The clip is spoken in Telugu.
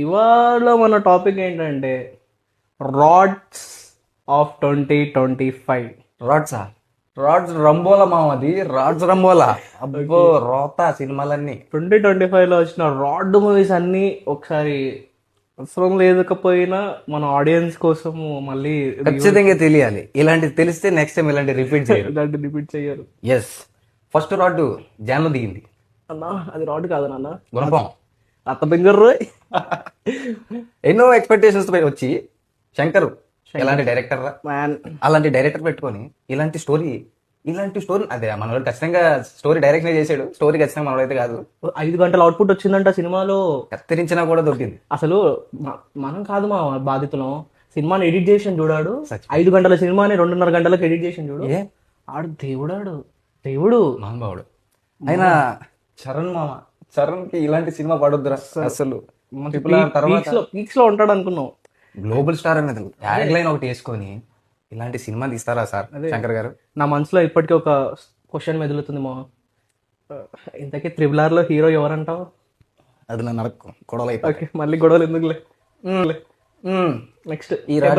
ఇవాళ మన టాపిక్ ఏంటంటే రాడ్స్ ఆఫ్ 2025. రాడ్సా? రాడ్స్ రంబోలా మామది, రాడ్స్ రంబోలా. అబ్బో రోత సినిమాలన్నీ. 2025లో వచ్చిన రాడ్ మూవీస్ అన్నీ ఒకసారి అవసరం లేకపోయినా మన ఆడియన్స్ కోసము మళ్ళీ ఖచ్చితంగా తెలియాలి. ఇలాంటివి తెలిస్తే నెక్స్ట్ టైం ఇలాంటి రిపీట్ చేయరు. ఇలాంటి రిపీట్ చేయరు. ఎస్, ఫస్ట్ రాడ్ జాన్లో దిగింది. అన్నా అది రాడ్ కాదు నాన్న, గుణపం. అత్త బింగర్ రోయ్. ఎన్నో ఎక్స్పెక్టేషన్స్ వచ్చి శంకర్ ఎలాంటి డైరెక్టర్ రా, మ్యాన్ అలాంటి డైరెక్టర్ పెట్టుకొని ఇలాంటి స్టోరీ అదే మనోడు ఖచ్చితంగా స్టోరీ డైరెక్షన్ చేసాడు. స్టోరీ ఖచ్చితంగా మనోడైతే కాదు. 5 గంటల అవుట్పుట్ వచ్చిందంట సినిమాలో. కత్తిరించినా కూడా దొరికింది. అసలు మనం కాదు మా బాధితులం. సినిమాని ఎడిట్ చేసి చూడాడు. 5 గంటల సినిమాని 2.5 గంటలకు ఎడిట్ చేసి చూడు. ఏ ఆడు దేవుడాడు, దేవుడు, మహానుభావుడు. అయినా చరణ్ కి ఇలాంటి సినిమా పడొద్దురా అసలు. పీక్స్ లో ఉంటాడు అనుకున్నాం. గ్లోబల్ స్టార్ అనేది ట్యాగ్ లైన్ ఒకటి వేసుకొని ఇలాంటి సినిమా తీస్తారా సార్ శంకర్ గారు? నా మనసులో ఇప్పటికీ ఒక క్వశ్చన్ మెదులుతుంది మా, ఇంతకీ త్రిబుల్ లో హీరో ఎవరంటావు? అది నన్ను అడక్కు, గొడవలు అయిపోయి. ఓకే, మళ్ళీ గొడవలు ఎందుకులే. నెక్స్ట్ ఈ